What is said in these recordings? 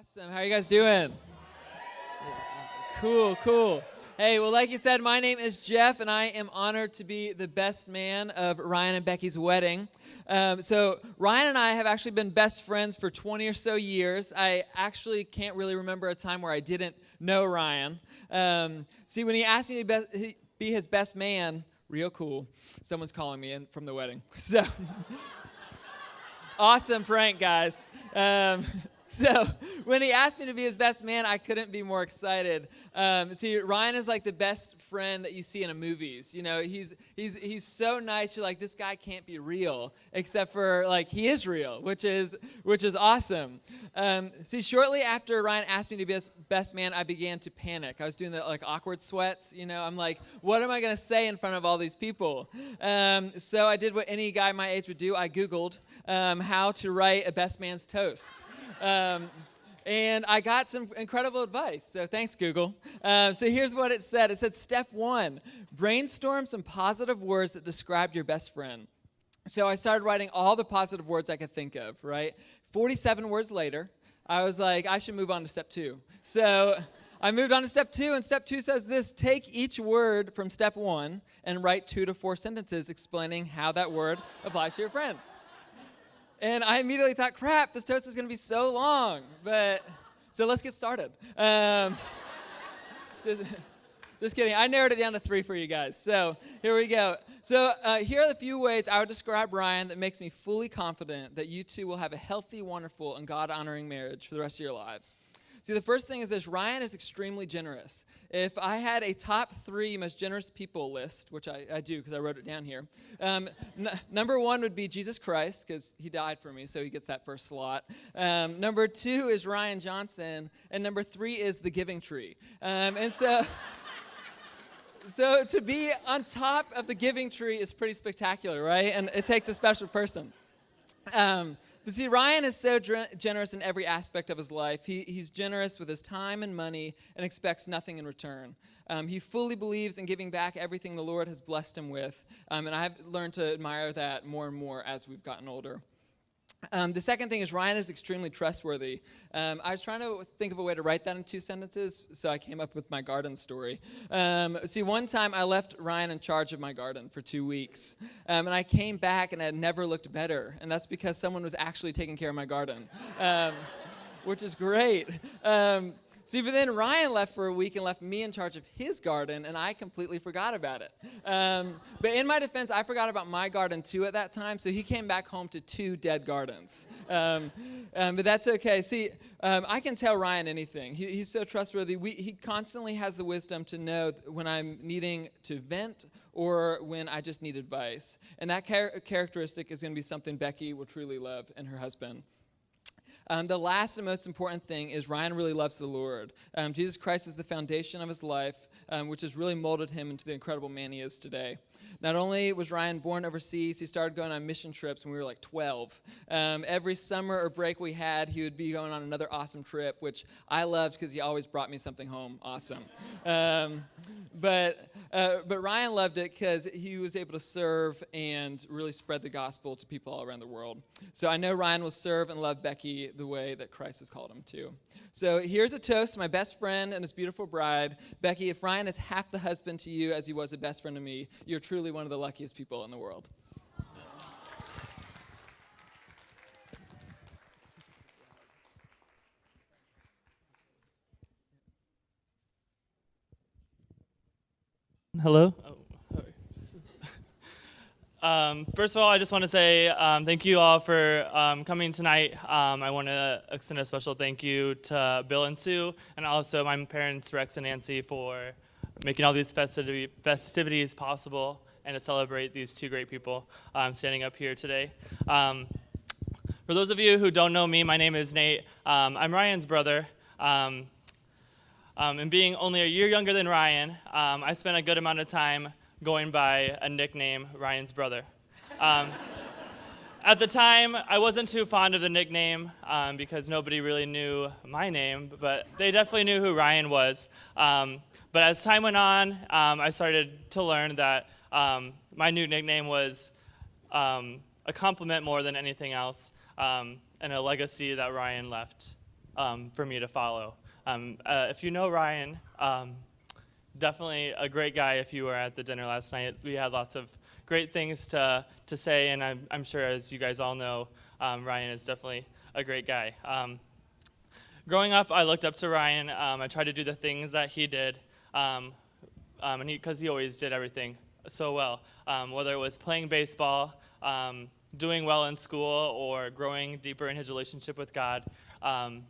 Awesome. How are you guys doing? Cool. Hey, well, like you said, my name is Jeff, and I am honored to be the best man of Ryan and Becky's wedding. So Ryan and I have actually been best friends for 20 or so years. I actually can't really remember a time where I didn't know Ryan. See, when he asked me to be his best man, real cool, someone's calling me in from the wedding. So, awesome prank, guys. So when he asked me to be his best man, I couldn't be more excited. See, Ryan is like the best friend that you see in the movies. You know, he's so nice. You're like, this guy can't be real, except for like he is real, which is awesome. See, shortly after Ryan asked me to be his best man, I began to panic. I was doing the like awkward sweats. You know, I'm like, what am I gonna say in front of all these people? So I did what any guy my age would do. I Googled how to write a best man's toast. And I got some incredible advice, so thanks, Google. So here's what it said. It said, step 1, brainstorm some positive words that describe your best friend. So I started writing all the positive words I could think of, right? 47 words later, I was like, I should move on to step 2. So I moved on to step 2, and step 2 says this: take each word from step 1 and write 2 to 4 sentences explaining how that word applies to your friend. And I immediately thought, crap, this toast is going to be so long. So let's get started. Just kidding. I narrowed it down to 3 for you guys. So here we go. So here are the few ways I would describe Ryan that makes me fully confident that you two will have a healthy, wonderful, and God-honoring marriage for the rest of your lives. See, the first thing is this: Ryan is extremely generous. If I had a top 3 most generous people list, which I do because I wrote it down here, number 1 would be Jesus Christ, because he died for me, so he gets that first slot. Number 2 is Ryan Johnson, and number 3 is the Giving Tree. So to be on top of the Giving Tree is pretty spectacular, right? And it takes a special person. But see, Ryan is so generous in every aspect of his life. He's generous with his time and money and expects nothing in return. He fully believes in giving back everything the Lord has blessed him with, and I've learned to admire that more and more as we've gotten older. The second thing is Ryan is extremely trustworthy. I was trying to think of a way to write that in 2 sentences, so I came up with my garden story. See, one time I left Ryan in charge of my garden for 2 weeks, and I came back and it had never looked better, and that's because someone was actually taking care of my garden, which is great. See, but then Ryan left for a week and left me in charge of his garden, and I completely forgot about it. But in my defense, I forgot about my garden too at that time, so he came back home to 2 dead gardens. But that's okay. See, I can tell Ryan anything. He's so trustworthy. He constantly has the wisdom to know when I'm needing to vent or when I just need advice. And that characteristic is going to be something Becky will truly love in her husband. The last and most important thing is Ryan really loves the Lord. Jesus Christ is the foundation of his life, which has really molded him into the incredible man he is today. Not only was Ryan born overseas, he started going on mission trips when we were like 12. Every summer or break we had, he would be going on another awesome trip, which I loved because he always brought me something home awesome. But Ryan loved it because he was able to serve and really spread the gospel to people all around the world. So I know Ryan will serve and love Becky the way that Christ has called him to. So here's a toast to my best friend and his beautiful bride. Becky, if Ryan is half the husband to you as he was a best friend to me, you're truly one of the luckiest people in the world. Hello? First of all, I just want to say thank you all for coming tonight. I want to extend a special thank you to Bill and Sue, and also my parents, Rex and Nancy, for making all these festivities possible and to celebrate these 2 great people standing up here today. For those of you who don't know me, my name is Nate. I'm Ryan's brother. And being only a year younger than Ryan, I spent a good amount of time going by a nickname, Ryan's brother. At the time, I wasn't too fond of the nickname because nobody really knew my name, but they definitely knew who Ryan was. But as time went on, I started to learn that my new nickname was a compliment more than anything else, and a legacy that Ryan left for me to follow. If you know Ryan, definitely a great guy. If you were at the dinner last night, we had lots of great things to say, and I'm sure, as you guys all know, Ryan is definitely a great guy. Growing up, I looked up to Ryan. I tried to do the things that he did, and because he always did everything so well, whether it was playing baseball, doing well in school, or growing deeper in his relationship with God. I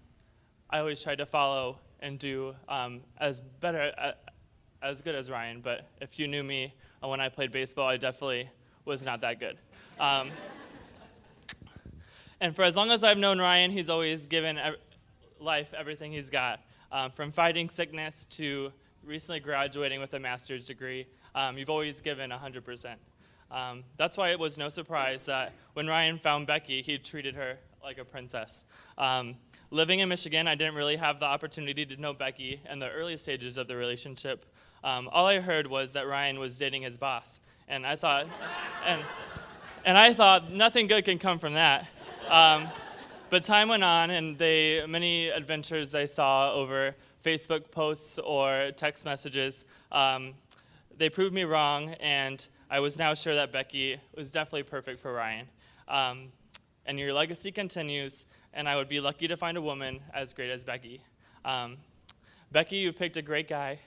always tried to follow and do as good as Ryan, but if you knew me when I played baseball, I definitely was not that good. And for as long as I've known Ryan, he's always given life everything he's got, from fighting sickness to recently graduating with a master's degree. You've always given 100%. That's why it was no surprise that when Ryan found Becky, he treated her like a princess. Living in Michigan, I didn't really have the opportunity to know Becky in the early stages of the relationship. All I heard was that Ryan was dating his boss, and I thought, and I thought nothing good can come from that. But time went on, and many adventures I saw over Facebook posts or text messages, they proved me wrong, and I was now sure that Becky was definitely perfect for Ryan. And your legacy continues, and I would be lucky to find a woman as great as Becky. Becky, you've picked a great guy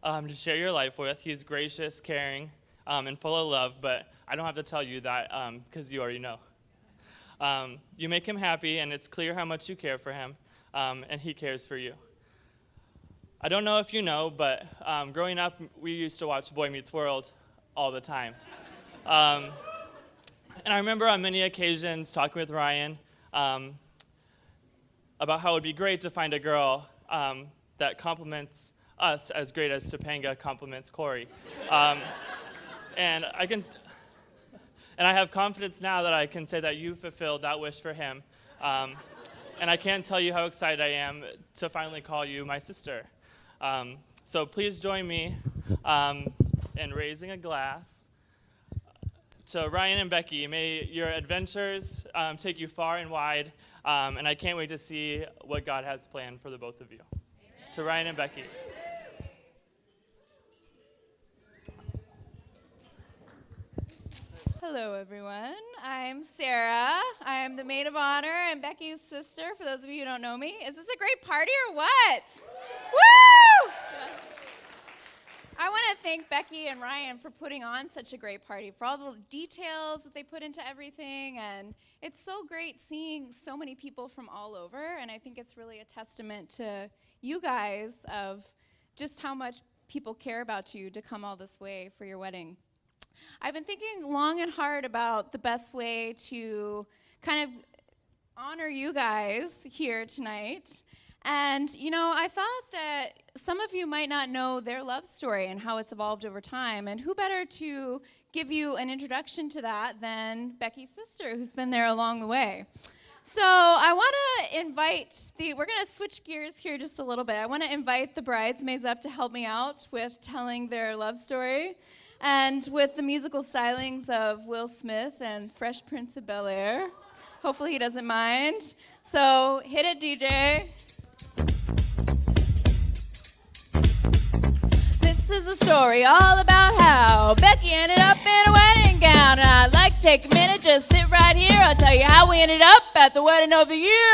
to share your life with. He's gracious, caring, and full of love, but I don't have to tell you that because you already know. You make him happy, and it's clear how much you care for him, and he cares for you. I don't know if you know, but growing up, we used to watch Boy Meets World all the time. And I remember on many occasions talking with Ryan about how it would be great to find a girl that compliments us as great as Topanga compliments Corey. And I have confidence now that I can say that you fulfilled that wish for him. And I can't tell you how excited I am to finally call you my sister. So please join me in raising a glass to Ryan and Becky. May your adventures take you far and wide, and I can't wait to see what God has planned for the both of you. Amen. To Ryan and Becky. Hello, everyone. I'm Sarah. I'm the maid of honor and Becky's sister, for those of you who don't know me. Is this a great party or what? Woo! I want to thank Becky and Ryan for putting on such a great party, for all the details that they put into everything, and it's so great seeing so many people from all over, and I think it's really a testament to you guys of just how much people care about you to come all this way for your wedding. I've been thinking long and hard about the best way to kind of honor you guys here tonight. And, you know, I thought that some of you might not know their love story and how it's evolved over time. And who better to give you an introduction to that than Becky's sister, who's been there along the way. So I want to invite we're going to switch gears here just a little bit. I want to invite the bridesmaids up to help me out with telling their love story. And with the musical stylings of Will Smith and Fresh Prince of Bel-Air. Hopefully he doesn't mind. So hit it, DJ. This is a story all about how Becky ended up in a wedding gown. And I'd like to take a minute, just sit right here. I'll tell you how we ended up at the wedding of the year.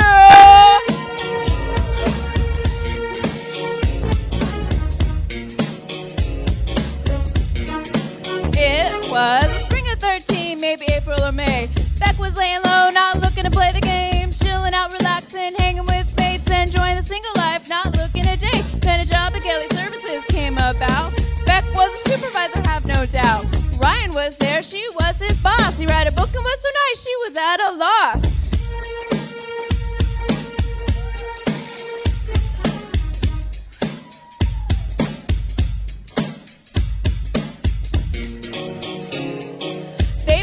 It was the spring of 13, maybe April or May. Beck was laying low, not looking to play the game. Chilling out, relaxing, hanging with mates, enjoying the single life, not looking to date. Then a job at Kelly Services came about. Beck was a supervisor, have no doubt. Ryan was there, she was his boss. He read a book and was so nice, she was at a loss.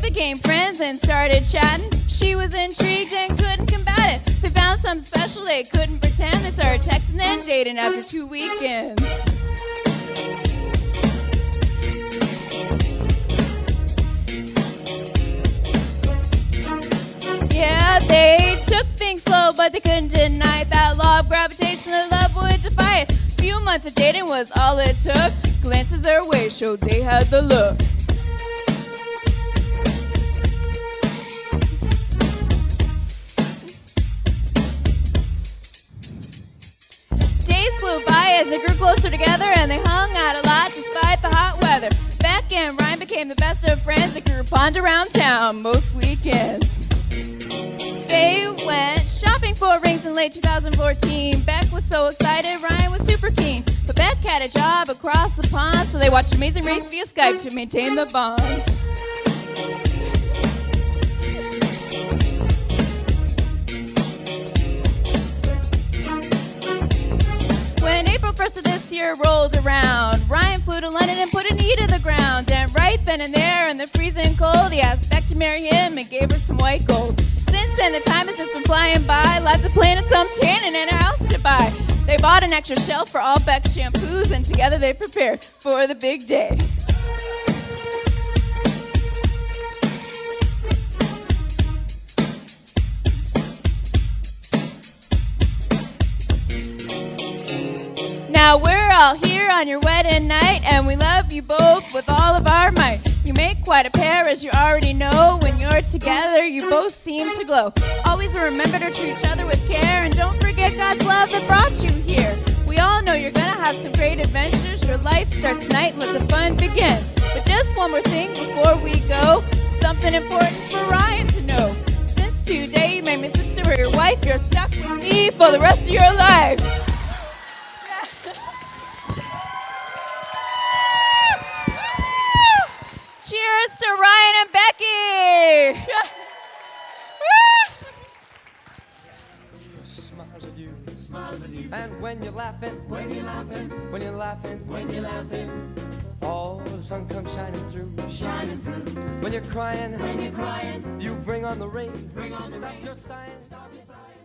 Became friends and started chatting. She was intrigued and couldn't combat it. They found something special they couldn't pretend. They started texting and dating after 2 weekends. Yeah, they took things slow, but they couldn't deny it. That law of gravitation their love would defy it. Few months of dating was all it took. Glances their way showed they had the look. Days flew by as they grew closer together, and they hung out a lot despite the hot weather. Beck and Ryan became the best of friends. They grew pond around town most weekends. They went shopping for rings in late 2014. Beck was so excited, Ryan was super keen. But Beck had a job across the pond, so they watched Amazing Race via Skype to maintain the bond. When April 1st of this year rolled around, Ryan flew to London and put a knee to the ground. And right then and there in the freezing cold, he asked Beck to marry him and gave her some white gold. Since then, the time has just been flying by. Lots of planets, some tanning, and a house to buy. They bought an extra shelf for all Beck's shampoos, and together they prepared for the big day. Now we're all here on your wedding night, and we love you both with all of our might. You make quite a pair, as you already know. When you're together, you both seem to glow. Always remember to treat each other with care, and don't forget God's love that brought you here. We all know you're gonna have some great adventures. Your life starts tonight, let the fun begin. But just one more thing before we go, something important for Ryan to know. Since today you made me sister or your wife, you're stuck with me for the rest of your life. Cheers to Ryan and Becky! Smiles at you. And when you're laughing, when you're laughing, when you're laughing, when you're laughing, oh, the sun comes shining through, shining through. When you're crying, you bring on the rain, stop your sighing, stop your sighing.